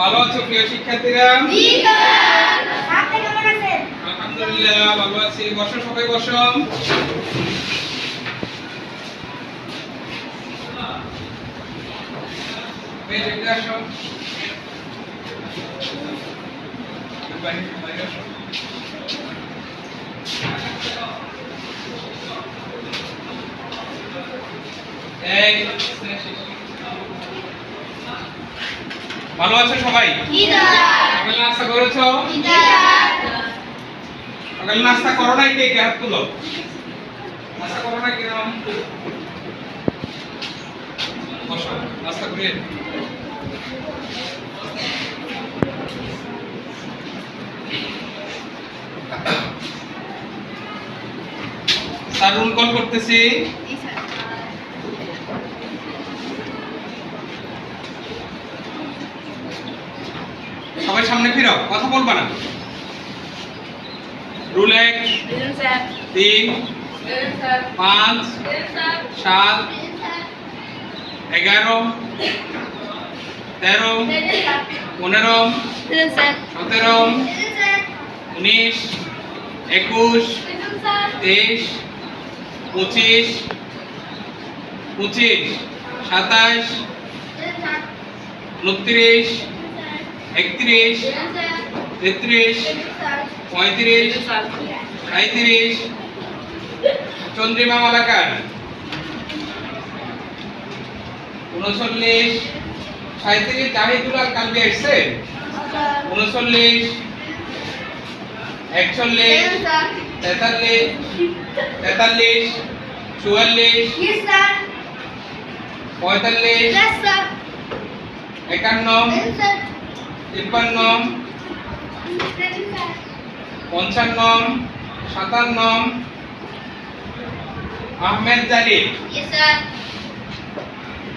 ভালো আছো প্রিয় শিক্ষার্থীরা? জি স্যার। আপনি কেমন আছেন? আলহামদুলিল্লাহ ভালো আছি। বসো, সবাই বসো। এদিকে আসো। বাইরে আসো। এই ভালো আছো সবাই? জি স্যার। সকালে নাস্তা করেছো? জি স্যার। সকালে নাস্তা করো নাই? কে কে হাত তুলো। নাস্তা করো নাই কেন? বসো, নাস্তা করে স্যার রুল কল করতেছি। জি স্যার। সবাই সামনে ফিরো, কথা বলবা না। রুল 1 দিলেন স্যার। 3 দিলেন স্যার। 5 দিলেন স্যার। 7 11 13 দিলেন স্যার। 15 দিলেন স্যার। 17 দিলেন স্যার। 19 21 দিলেন স্যার। 23 25 27 দিলেন স্যার। 29 31 দিলেন স্যার। 33 দিলেন স্যার। 35 37 চন্দ্রিমা মালাকার 39 37 জাহিদুল কালবি আসছে 39 41 দিলেন স্যার। 43 44 44 জি স্যার। 45 দিলেন স্যার। 51 দিলেন স্যার। 53 দিলেন স্যার। 55 57 আহমেদ জালিল জি স্যার।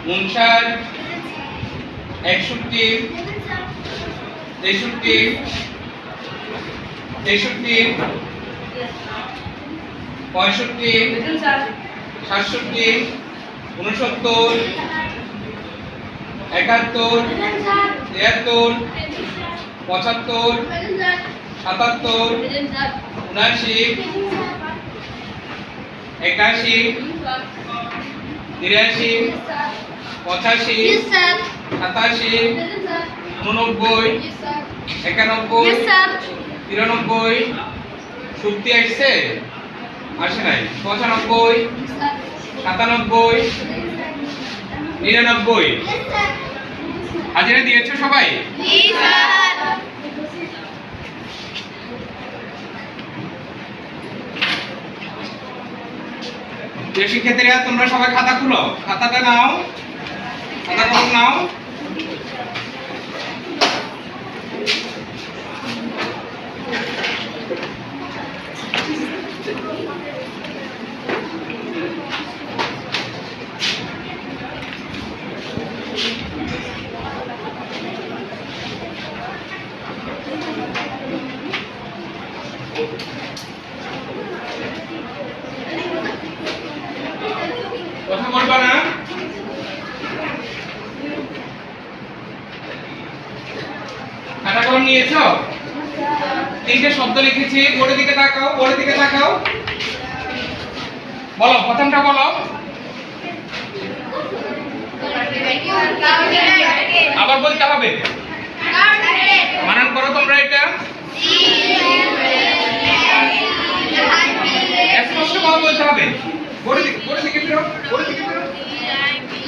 59 61 দিলেন স্যার। 63 63 65 দিলেন স্যার। 67 69 71 দিলেন স্যার। 73 75 দিলেন স্যার। 77 দিলেন স্যার। 79 দিলেন স্যার। 81 83 85 জি স্যার। 87 দিলেন স্যার। 89 জি স্যার। 91 জি স্যার। 93 শুক্তি আসছে আসে নাই 95 97 99 হাজিরা দিয়েছো সবাই? জি স্যার। প্রিয় শিক্ষার্থীরা তোমরা সবাই খাতা খুলো, খাতাটা নাও, খাতা কলম নাও। কথা বলবা না। খাতা কলম নিয়েছো? তিনটে শব্দ লিখেছি, বোর্ডের দিকে তাকাও, বোর্ডের দিকে তাকাও। বলো, প্রথমটা বলো। আবার বলতে হবে। বানান করো তোমরা এটা। স্পষ্ট ভাবে বলতে হবে। বোর্ডের দিকে ফিরো, বোর্ডের দিকে ফিরো।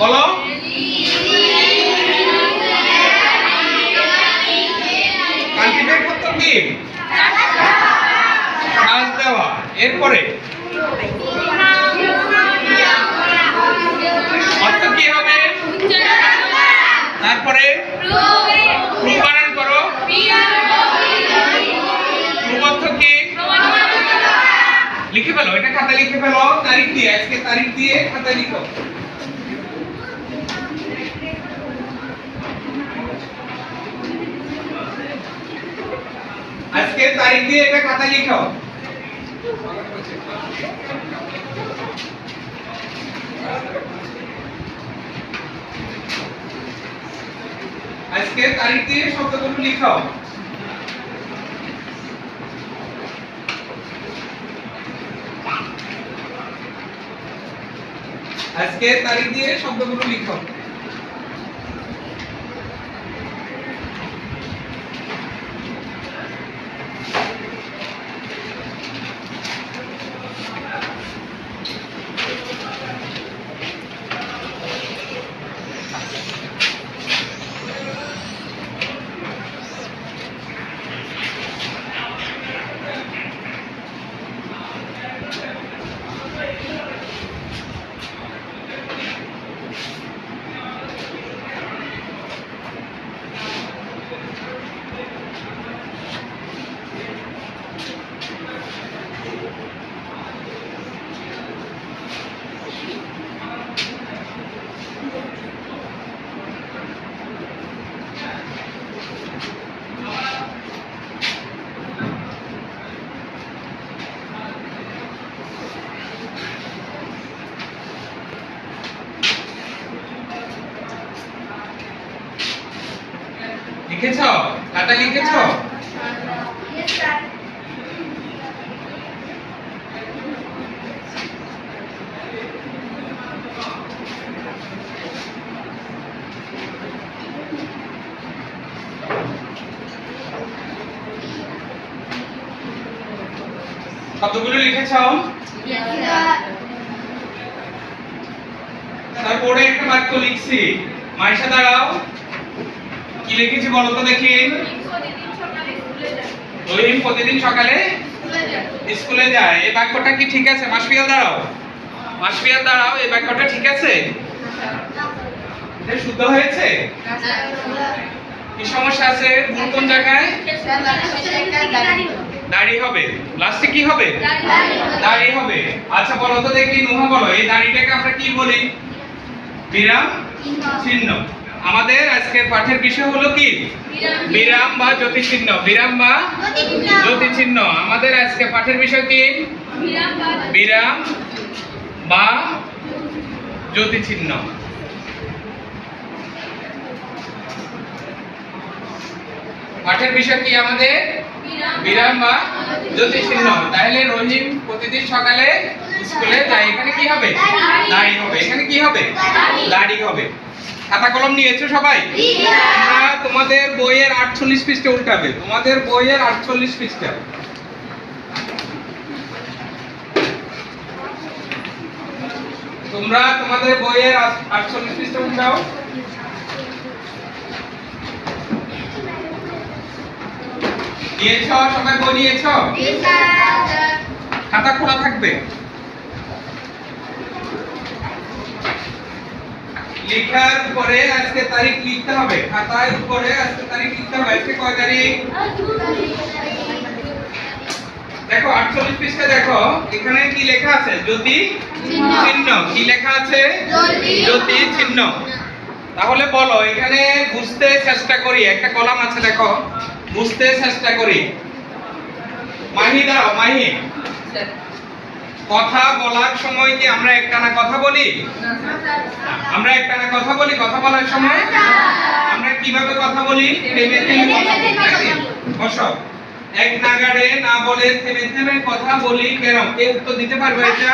বলো। কাল্টিভেট করতে কি? কাজ দেওয়া। এরপরে অর্থ কি হবে? তারপরে প্রুফ বানান করো। প্রুফ অর্থ কি? লিখে ফেলো, এটা খাতায় লিখে ফেলো, তারিখ দিয়ে, আজকে তারিখ দিয়ে খাতায় লিখো। আজকে তারিখ দিয়ে এটা খাতায় লিখো। আজকে আজকে তারিখ দিয়ে শব্দগুলো লিখো। আজকে তারিখ দিয়ে শব্দগুলো লিখো। লিখেছ? খাতা লিখেছ? Yes, sir. শব্দগুলো লিখেছ? Yes, sir. তারপরে একটা বাক্য লিখছি। মাইশা দাঁড়াও। কি লিখেছি বলো তো দেখি। রহিম প্রতিদিন সকালে স্কুলে যায়। এই বাক্যটা কি ঠিক আছে? মাসফিয়াল দাঁড়াও। মাসফিয়াল দাঁড়াও। এই বাক্যটা ঠিক আছে? এটা শুদ্ধ হয়েছে? কি সমস্যা আছে? ভুল কোন জায়গায়? দাড়ি হবে। লাস্টে কি হবে? দাড়ি হবে। আচ্ছা বলো তো দেখি, নুহা বলো, এই দাড়িটাকে আমরা কি বলি? বিরাম চিহ্ন। আমাদের আজকের পাঠের বিষয় হলো কি? বিরাম বা জ্যোতি চিহ্ন। বিরাম বা জ্যোতি চিহ্ন। আমাদের আজকে পাঠের বিষয় কি? বিরাম বা জ্যোতি চিহ্ন। পাঠের বিষয় কি আমাদের? বিরাম বা জ্যোতি চিহ্ন। তাহলে রহিম প্রতিদিন সকালে স্কুলে যায়। এখানে কি হবে? দাড়ি হবে। এখানে কি হবে? দাড়ি হবে। খাতা কলম নিয়েছো সবাই? তোমরা তোমাদের বইয়ের 48 পৃষ্ঠা উল্টাবে। তোমাদের বইয়ের 48 পৃষ্ঠা। তোমরা তোমাদের বইয়ের 48 পৃষ্ঠা উল্টাও। নিয়েছো? সবাই বই নিয়েছো? Yes, sir. খাতা খোলা থাকবে। লেখার পরে আজকে তারিখ লিখতে হবে। খাতার উপরে আজকে তারিখ লিখতে হবে। আজকে কয় তারিখ? দেখো 48 পৃষ্ঠা দেখো, এখানে কি লেখা আছে? জ্যোতি চিহ্ন। কি লেখা আছে? জ্যোতি চিহ্ন। তাহলে বলো, এখানে বুঝতে চেষ্টা করি। একটা কলাম আছে দেখো, বুঝতে চেষ্টা করি। মাহি দাও। মাহি, কথা বলার সময় কি আমরা একটানা কথা বলি? আমরা একটানা কথা বলি? কথা বলার সময় আমরা কিভাবে কথা বলি? থেমে থেমে কথা বলি নাকি? বসো। এক নাগাড়ে না বলে থেমে থেমে কথা বলি কেন? কে উত্তর দিতে পারবে এটা?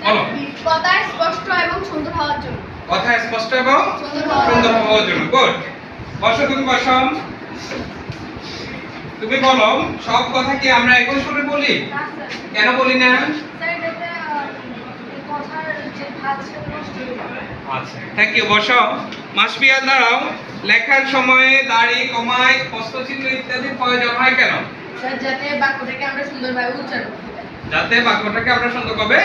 বলো। কথা স্পষ্ট এবং সুন্দর হওয়ার জন্য। কথা স্পষ্ট এবং সুন্দর হওয়ার জন্য। গুড। বসো, তুমি বসো। তুমি বলো, সব কথা কি আমরা একই সুরে বলি? কেন বলি না? আচ্ছা, থ্যাংক ইউ। বসো। মাসফিয়াল দাঁড়াও। লেখার সময়ে দাড়ি, কমায়, প্রশ্নচিহ্ন ইত্যাদি প্রয়োজন হয় কেন? যাতে বাক্যটাকে আমরা সুন্দরভাবে উচ্চারণ করতে পারি। যাতে বাক্যটাকে আমরা সুন্দরভাবে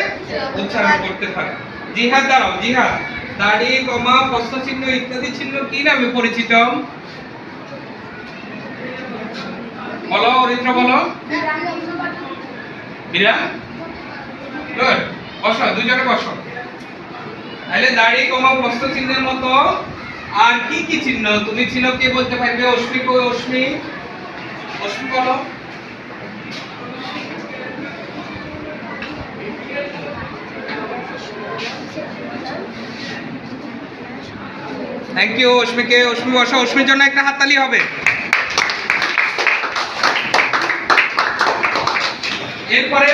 উচ্চারণ করতে পারি। জিহাদ দাঁড়াও। জিহাদ, দাড়ি, কমা, প্রশ্নচিহ্ন ইত্যাদি চিহ্ন কি নামে পরিচিত? বলো, অরিত্র বলো। বিরাম। গুড। বসো, দুজনে বসো। তাহলে দাড়ি, কমা, প্রশ্ন চিহ্নের মতো আর কি কি চিহ্ন? তুমি চিহ্ন কে বলতে পারবে? অশ্মি কই? অশ্মি, অশ্মি বলো। Thank you অশ্মিকে। অশ্মি বসো, অশ্মির জন্য একটা হাততালি হবে। এরপরে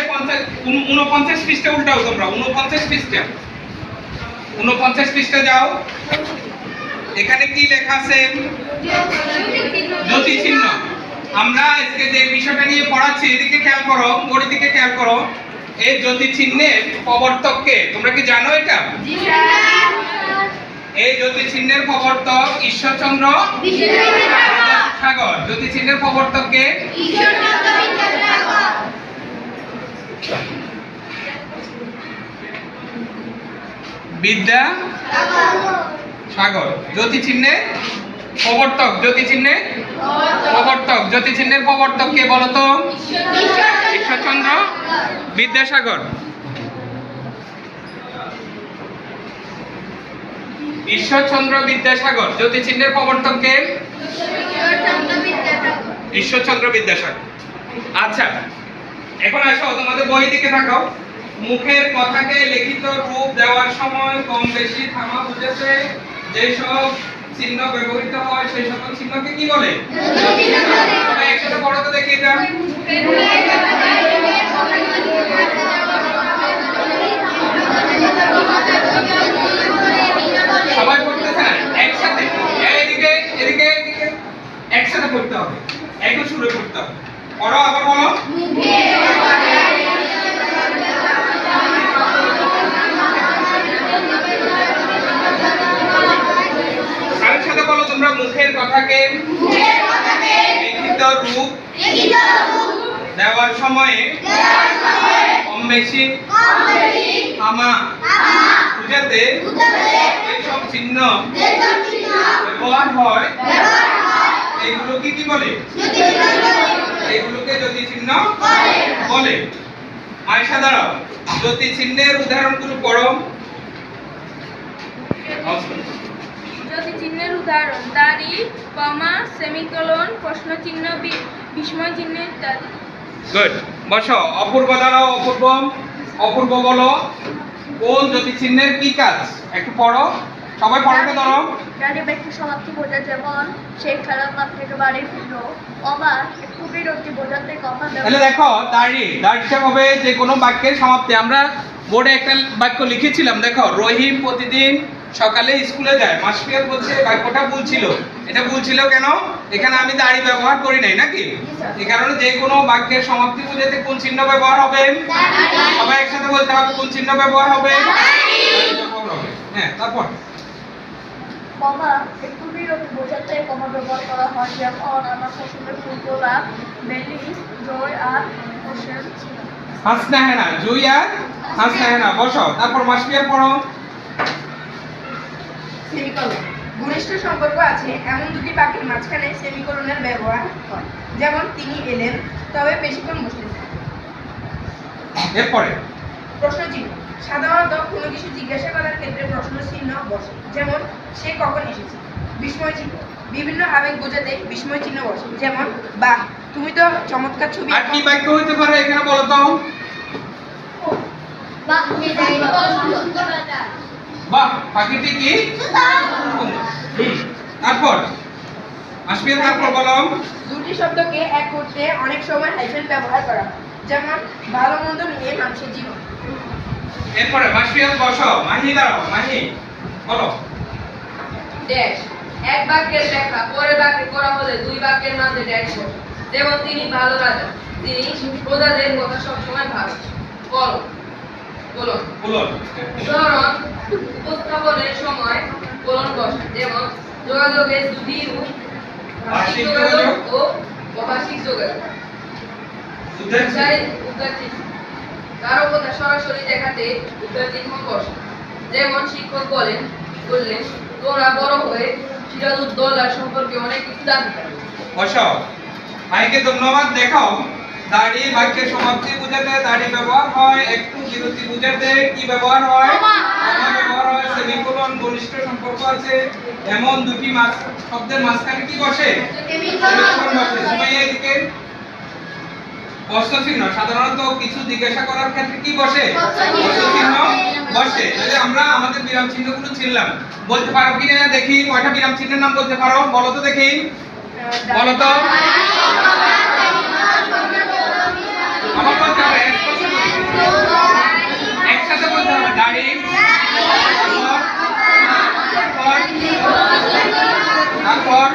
49 পৃষ্ঠা উল্টাও তোমরা, 49 পৃষ্ঠা, 49 পৃষ্ঠা যাও। এখানে কি লেখা আছে? জ্যোতি চিহ্ন। আমরা আজকে যে বিষয়টা নিয়ে পড়াচ্ছি এদিকে খেয়াল করো, বোর্ডের দিকে খেয়াল করো। এই জ্যোতি চিহ্নের প্রবর্তককে তোমরা কি জানো এটা? জি স্যার। এই জ্যোতি চিহ্নের প্রবর্তক ঈশ্বরচন্দ্র বিদ্যাসাগর। জ্যোতি চিহ্নের প্রবর্তককে ঈশ্বরচন্দ্র বিদ্যাসাগর। বিদ্যাসাগর। জ্যোতি চিহ্নের প্রবর্তক, জ্যোতি চিহ্নের প্রবর্তক, জ্যোতি চিহ্নের প্রবর্তক কে বলো তো? ঈশ্বরচন্দ্র বিদ্যাসাগর। ঈশ্বরচন্দ্র বিদ্যাসাগর। জ্যোতি চিহ্নের প্রবর্তক কে? ঈশ্বরচন্দ্র বিদ্যাসাগর। ঈশ্বরচন্দ্র বিদ্যাসাগর। আচ্ছা, এখন আসো তোমাদের বই দিকে তাকাও। মুখের কথাকে লিখিত রূপ দেওয়ার সময় কম বেশি থামা বুঝেছে যেসব চিহ্ন ব্যবহৃত হয় সেই সকল চিহ্নকে কি বলে? সবাই একসাথে পড়ো তো দেখি এটা। সবাই পড়তেছে না? একসাথে এদিকে এদিকে এদিকে একসাথে পড়তে হবে, একটু সুরে পড়তে হবে। পড়ো, আবার বলো। স্যারের সাথে বলো তোমরা, মুখের কথাকে লিখিত রূপ দেওয়ার সময়ে কম বেশি থামা বুঝাতে যেসব চিহ্ন ব্যবহার হয় এইগুলোকে কি বলে? এইগুলোকে জ্যোতি চিহ্ন বলে। আয়শা দাঁড়াও, জ্যোতি চিহ্নের উদাহরণগুলো পড়ো। জ্যোতি চিহ্নের উদাহরণ: দাড়ি, কমা, সেমিকোলন, প্রশ্ন চিহ্ন, বিস্ময় চিহ্ন ইত্যাদি। গুড। বসো, অপূর্ব দাঁড়াও। অপূর্ব, অপূর্ব বলো কোন জ্যোতি চিহ্নের কি কাজ? একটু পড়ো, সবাই পড়াটা ধরো। দাড়ি ব্যক্তি সমাপ্তি বোঝায়, যেমন সেই খেলার মাঠ থেকে বাড়ি ফিরলো। কমা একটু বিরতি বোঝাতে কমা তাহলে দেখো, দাড়িটা হবে যে কোনো বাক্যের সমাপ্তি। আমরা বোর্ডে একটা বাক্য লিখেছিলাম, দেখো, রহিম প্রতিদিন সকালে স্কুলে যায়। মাসফিয়ার বলছে বাক্যটা ভুল ছিল। এটা ভুল ছিল কেন? এখানে আমি দাড়ি ব্যবহার করি নাই নাকি? এই কারণে যে কোনো বাক্যের সমাপ্তি বোঝাতে কোন চিহ্ন ব্যবহার হবে? সবাই একসাথে বলতে হবে, কোন চিহ্ন ব্যবহার হবে? হ্যাঁ, তারপর কমা একটু বিরতি বোঝাতে কমা ব্যবহার করা হয়, যেমন আমার পছন্দের ফুল গোলাপ, বেলি, জয় আর হোসেন ছিল। হাসনা হেনা, জুই আর হাসনা হেনা। বসো, তারপর মাসফিয়ার পড়ো। সেমিকোলন: ঘনিষ্ঠ সম্পর্ক আছে এমন দুটি বাক্যের মাঝখানে সেমিকোলনের ব্যবহার হয়, যেমন তিনি এলেন তবে বেশিক্ষণ বসলেন। এরপরে প্রশ্ন চিহ্ন: সাধারণত কোনো কিছু জিজ্ঞাসা করার ক্ষেত্রে প্রশ্ন চিহ্ন বসে, যেমন সে কখন এসেছে। বিস্ময় চিহ্ন: বিভিন্ন আবেগ বোঝাতে বিস্ময় চিহ্ন বসে, যেমন বাহ, তুমি তো চমৎকার ছবি আর কি বাক্য হইতে পারে এখানে বলো তো? বাহ মেধাবী সুন্দরতা। বাহ, পাখিটি কি? তারপর মাসফিয়ার, তারপর বলো। দুটি শব্দকে এক করতে অনেক সময় হাইফেন ব্যবহার করা হয়, যেমন ভালো মন্দ নিয়ে মানুষের জীবন। এরপরে মাসফিয়ার বসো। মাহি দাঁড়াও, মাহি বলো। ড্যাশ: এক বাক্যের ব্যাখ্যা পরের বাক্যে করা হলে দুই বাক্যের মাঝে ড্যাশ বসে, যেমন তিনি ভালো রাজা, তিনি প্রজাদের কথা সবসময় ভাবেন। বলো বলো বলো। উদাহরণ: উপস্থাপনের সময় কোলন বসে, যেমন যোগাযোগের দুটি রূপ, ভাষিক যোগাযোগ ও অভাষিক যোগাযোগ। উদ্ধার চিহ্ন: কারো কথা সরাসরি দেখাতে উদ্ধার চিহ্ন বসে, যেমন শিক্ষক বললেন তোমরা বড় হয়ে সিরাজউদ্দৌলা সম্পর্কে অনেক কিছু জানতে। বসো, মাইকে ধন্যবাদ। দেখাও, দাড়ি বাক্যের সমাপ্তি বোঝাতে দাড়ি ব্যবহার হয়। একটু বিরতি বোঝাতে কি ব্যবহার হয়? কমা ব্যবহার হয়। সেমিকোলন: ঘনিষ্ঠ সম্পর্ক আছে এমন দুটি শব্দের মাঝখানে কি বসে? সেমিকোলন বসে। সুমাইয়া এদিকে। প্রশ্ন চিহ্ন: সাধারণত কিছু জিজ্ঞাসা করার ক্ষেত্রে কি বসে? প্রশ্ন চিহ্ন বসে। যদি আমরা আমাদের বিরাম চিহ্নগুলো চিনলাম, বলতে পারো কিনা দেখি, কয়টা বিরাম চিহ্নের নাম বলতে পারো? বলো তো দেখি, বলো তো। আমার বলতে হবে, একসাথে বলতে হবে। দাড়ি, তারপর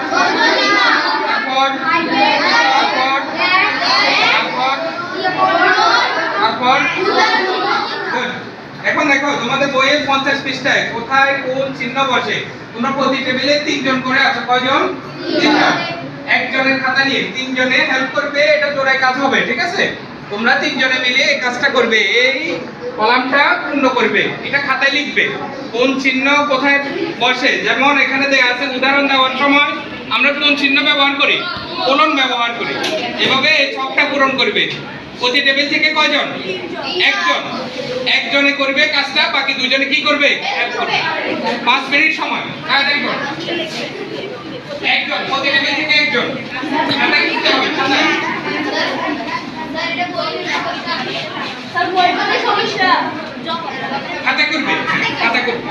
তারপর তারপর Good. এখন দেখো তোমাদের বইয়ের 50 পৃষ্ঠায় কোথায় কোন চিহ্ন বসে। তোমরা প্রতি টেবিলে 3 জন করে আছো। কয়জন? 3 জন। একজনের খাতা নিয়ে 3 জনে হেল্প করবে, এটা জোড়ায় কাজ হবে, ঠিক আছে? তোমরা 3 জনে মিলে এই কাজটা করবে, এই কলামটা পূর্ণ করবে, এটা খাতায় লিখবে কোন চিহ্ন কোথায় বসে। যেমন এখানে দেয়া আছে, উদাহরণ দেওয়ার সময় আমরা কোন চিহ্ন ব্যবহার করি? কোলন ব্যবহার করি। এভাবে এই ছকটা পূরণ করবে। প্রতি টেবিল থেকে কয়জন? একজন। একজনে করবে কাজটা, বাকি দুজনে কি করবে? হেল্প করবে। 5 মিনিট সময়, তাড়াতাড়ি করো। একজন, প্রতি টেবিল থেকে একজন। খাতায় লিখতে হবে, খাতায়। খাতা করবে, খাতা করবে।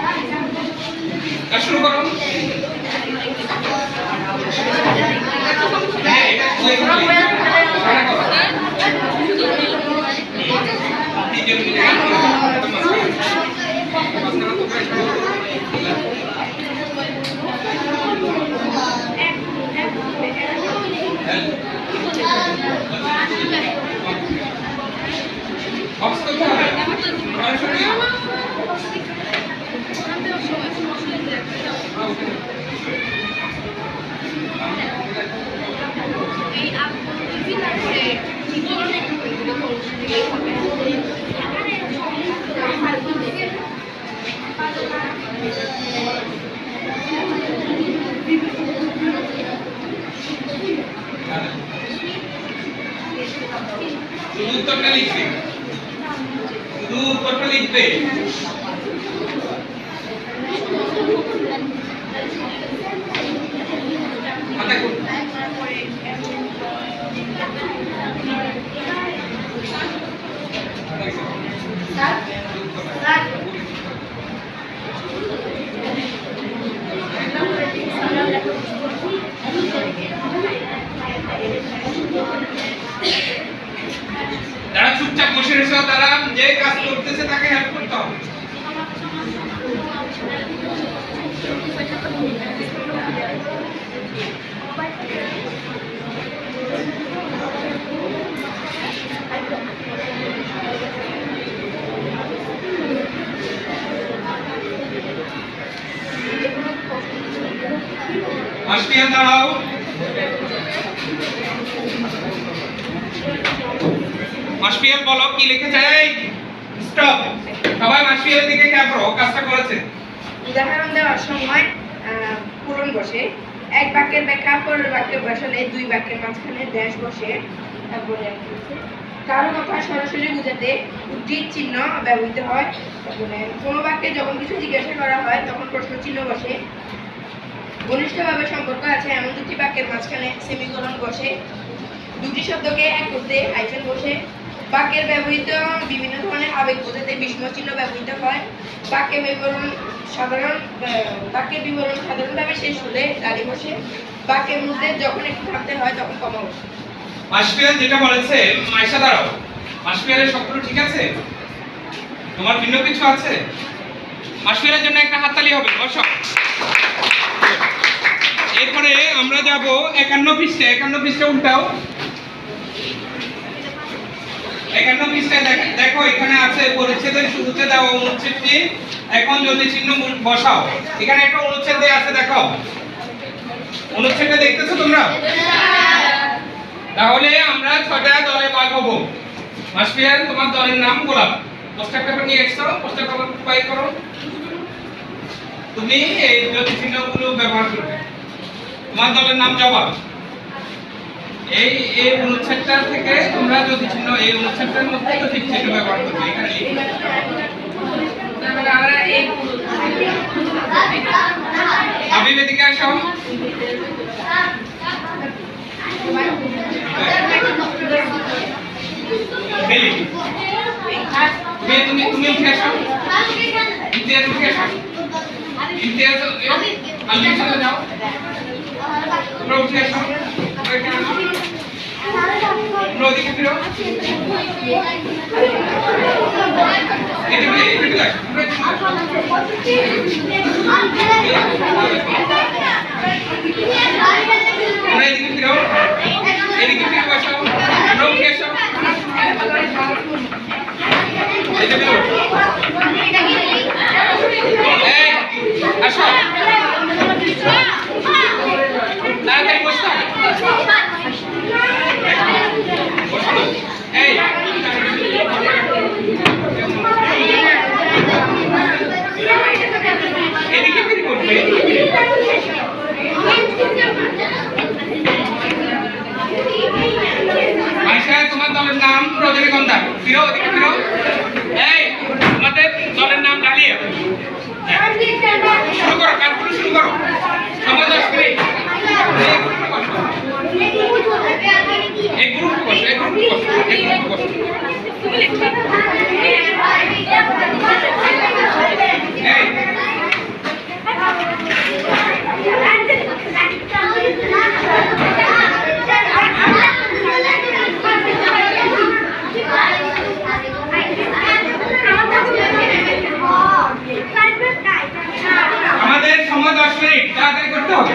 কাজ শুরু করো। হ্যাঁ, এটা বই করবে। খাতা করো। তিনজন মিলে বক্স করতে হবে। সরাসরি শুধু উত্তরটা লিখবে, শুধু উত্তরটা লিখবে। খাতা করবে। যারা চুপচাপ বসে রয়েছে, তারা যে কাজ করতেছে তাকে হেল্প করতে হবে। মাস্টিয়ান দাঁড়াও। মাসপিয়াল বলো কি লিখেছে? এই স্টপ, সবাই মাসপিয়ালের দিকে খেয়াল করো, কাজটা করেছে। উদাহরণ দেওয়ার সময় পূরণ বসে। এক বাক্যের ব্যাখ্যা পরের বাক্যে বসালে দুই বাক্যের মাঝখানে ড্যাশ বসে। তারপরে কারো কথা সরাসরি বোঝাতে উদ্ধৃত চিহ্ন ব্যবহৃত হয়। তারপরে কোনো বাক্যে যখন কিছু জিজ্ঞাসা করা হয় তখন প্রশ্ন চিহ্ন বসে। ঘনিষ্ঠভাবে সম্পর্ক আছে এমন দুটি বাক্যের মাঝখানে সেমিকোলন বসে। দুটি শব্দকে এক করতে হাইফেন বসে। বাক্যের ব্যবহৃত বিভিন্ন ধরনের আবেগ বোঝাতে বিস্ময় চিহ্ন ব্যবহৃত হয়। বাক্যের বিবরণ সাধারণভাবে শেষ হলে দাঁড়ি বসে। বাক্যের মধ্যে যখন একটু থামতে হয় তখন কমা বসে। মাসপিয়াল যেটা বলেছে, মাইশা দাঁড়াও। মাসপিয়ালের সবগুলো ঠিক আছে? তোমার ভিন্ন কিছু আছে? মাসপিয়ালের জন্য একটা হাততালি হবে, বসো। এরপরে আমরা যাব 51 পৃষ্ঠা। 51 পৃষ্ঠা উল্টাও। 51 পৃষ্ঠায় দেখো, এখানে আছে পরিচ্ছেদের শুরুতে দেওয়া অনুচ্ছেদটি। এখন যদি চিহ্ন বসাও। এখানে একটা অনুচ্ছেদ দেয়া আছে, দেখো। অনুচ্ছেদটা দেখতেছো তোমরা? তাহলে আমরা 6টা দলে ভাগ হব। মাসপিয়াল, তোমার দলের নাম গোলাপ। পোস্টার পেপার নিয়ে এসছো, পোস্টার পেপার বাই করো। তুমি এই জ্যোতি চিহ্নগুলো ব্যবহার করবে। তোমার দলের নাম জবাব। এই এই অনুচ্ছেদটা থেকে তোমরা জ্যোতি চিহ্ন, এই অনুচ্ছেদটার মধ্যে জ্যোতি চিহ্ন ব্যবহার করবে। এখানে তাহলে আমরা এই আবিব এদিকে আসো। মিলি তুমি উঠে আসো, ইমতিয়াজ উঠে আসো, ইমতিয়াজ আলিম সাথে যাও, তোমরা উঠে আসো, তোমরা ওদিকে ফিরো, এদিকে আসো, তোমরা এদিকে ফিরো, এদিকে ফিরে বসো, তোমরা উঠে আসো, এদিকে ফিরো, এই আসো, তাড়াতাড়ি বসতে হবে, বসো না, এই এদিকে ফিরে বসবে, আয়শা তোমার দলের নাম রজনীগন্ধা, ফিরো ওদিকে ফিরো, এই তোমাদের দলের নাম ডালিয়া, শুরু করো, কাজগুলো শুরু করো, সময় 10 মিনিট, এই গ্রুপে বসো, এই গ্রুপে বসো, এই গ্রুপে বসো, এই আমাদের সময় 10 মিনিট, তাড়াতাড়ি করতে হবে।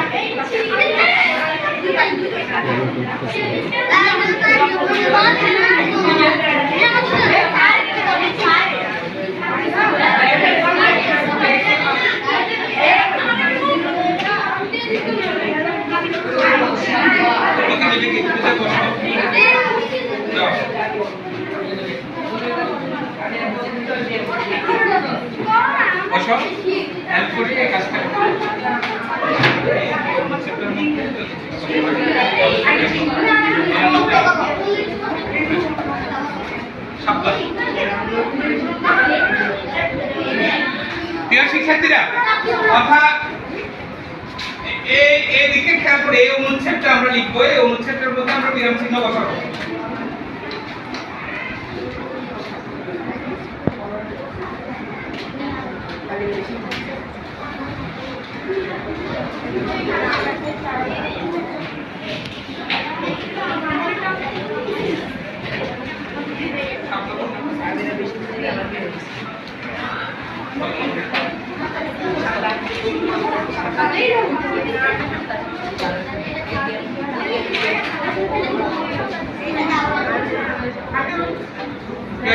বসো, হেল্প করি এই কাজটা। প্রিয় শিক্ষার্থীরা, কথা এই দিকে খেয়াল করে এই অনুচ্ছেদটা আমরা লিখবো, এই অনুচ্ছেদটার মধ্যে আমরা বিরাম চিহ্ন বসাবো।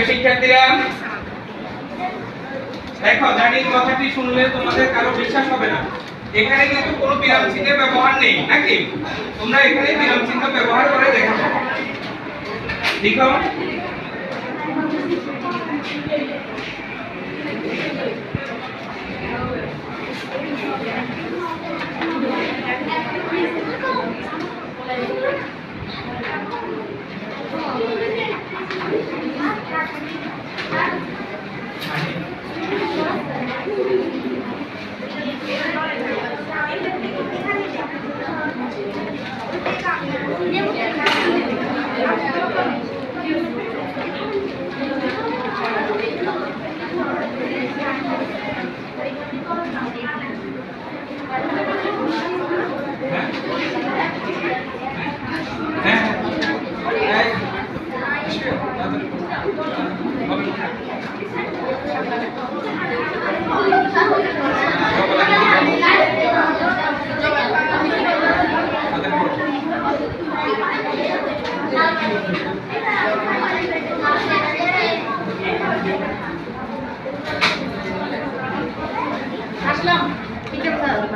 শিক্ষার্থীরা দেখো, জানির কথাটি শুনলে তোমাদের কারো বিশ্বাস হবে না, এখানে কিন্তু কোনো বিরাম চিহ্নের ব্যবহার নেই নাকি? তোমরা এখানে বিরাম চিহ্ন ব্যবহার করে দেখো, ঠিক আছে? আসলাম, ঠিক আছে।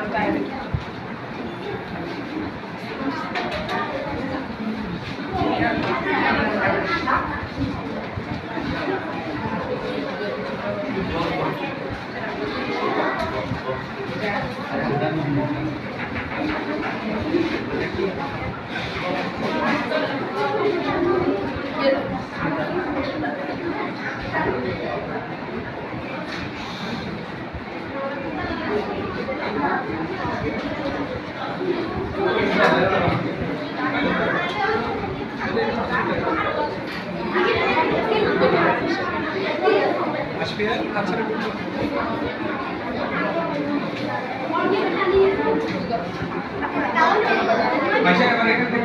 হাসপিয়ার আচ্ছা ভাষা আবার এখানে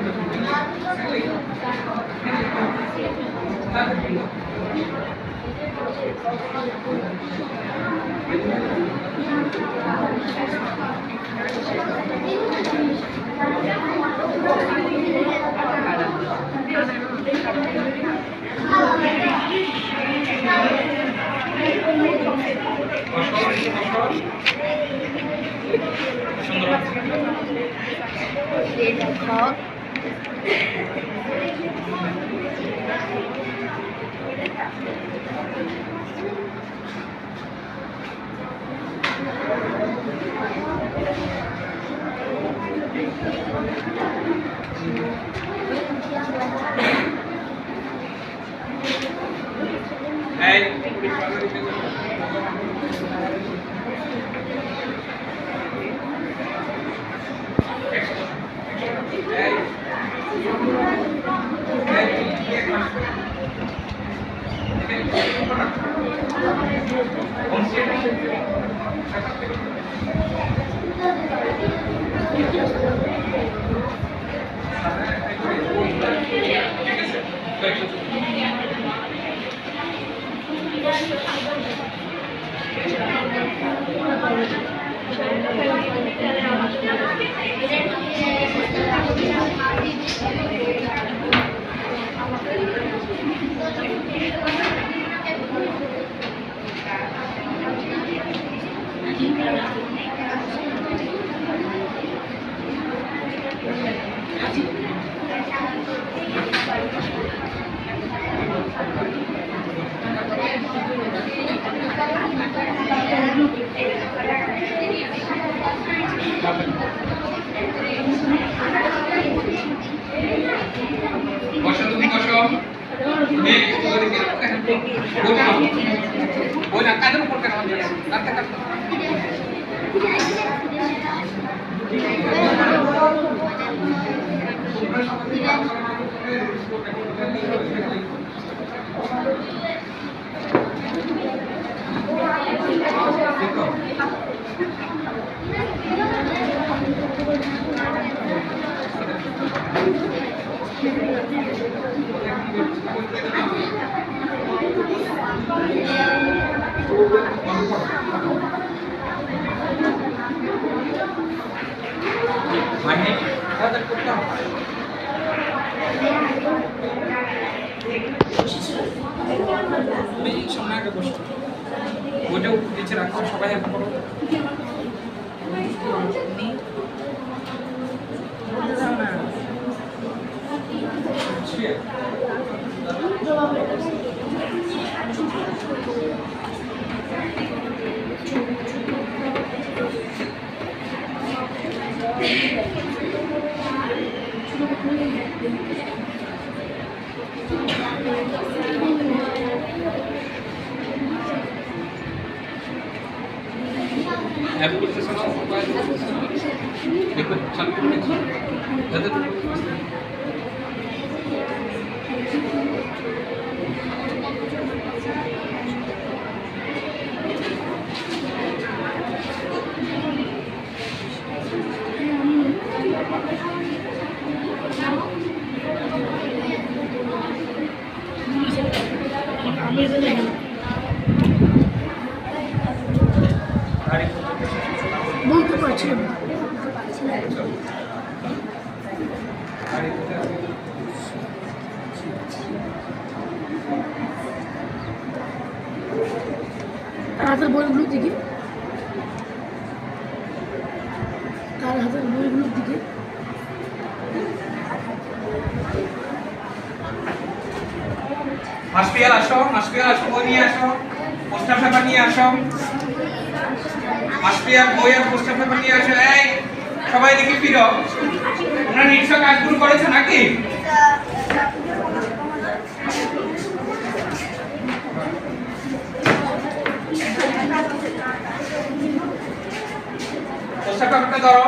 ওইটাও নিচে রাখো সবাই এখন করো দেখো বলতে পারছি না হাতের বইগুলোর দিকে তার হাতের বইগুলোর দিকে হাসপিয়াল আসো বই নিয়ে আসো পোস্টার পেপার নিয়ে আসো হাসপিয়াল বই আর পোস্টার পেপার নিয়ে আসো এই সবাই দেখি ফিরো তোমরা নিশ্চয় কাজগুলো করেছো নাকি পোস্টার পেপারটা ধরো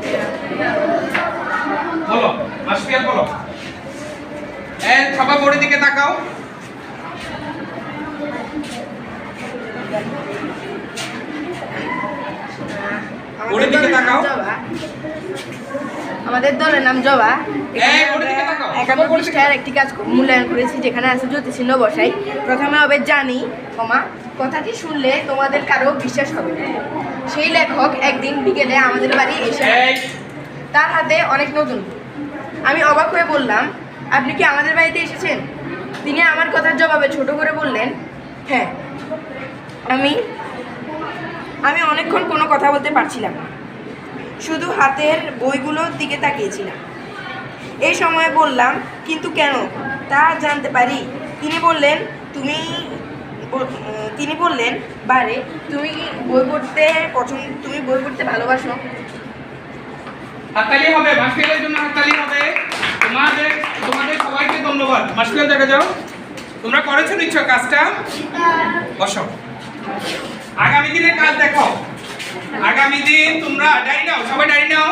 Yeah. বলো মাসফিয়াল বলো। সবাই বোর্ডের দিকে তাকাও। বোর্ডের দিকে তাকাও। আমাদের দলের নাম জবা। এই বোর্ডের দিকে তাকাও। 51 পৃষ্ঠার একটি কাজ মূল্যায়ন করেছি, যেখানে আছে জ্যোতি চিহ্ন বসাই। প্রথমে হবে জানি, কথাটি শুনলে তোমাদের কারো বিশ্বাস হবে না। সেই লেখক একদিন বিকেলে আমাদের বাড়ি এসে তার হাতে অনেক নতুন বই। আমি অবাক হয়ে বললাম, আপনি কি আমাদের বাড়িতে এসেছেন? তিনি আমার কথার জবাবে ছোট করে বললেন, হ্যাঁ। আমি অনেকক্ষণ কোনো কথা বলতে পারছিলাম না, শুধু হাতের বইগুলোর দিকে তাকিয়েছিলাম। এই সময়ে বললাম, কিন্তু কেন তা জানতে পারি? তিনি বললেন, বারে তুমি বই পড়তে ভালোবাসো? হাততালি হবে, মাসফিয়ালের জন্য হাততালি হবে। তোমাদের সবাইকে ধন্যবাদ। মাসফিয়াল দেখা যাও, তোমরা করেছো নিশ্চয় কাজটা। বসো। আগামী দিনের কাজ দেখো। আগামী দিন তোমরা ডায়রি নাও, সবাই ডায়রি নাও।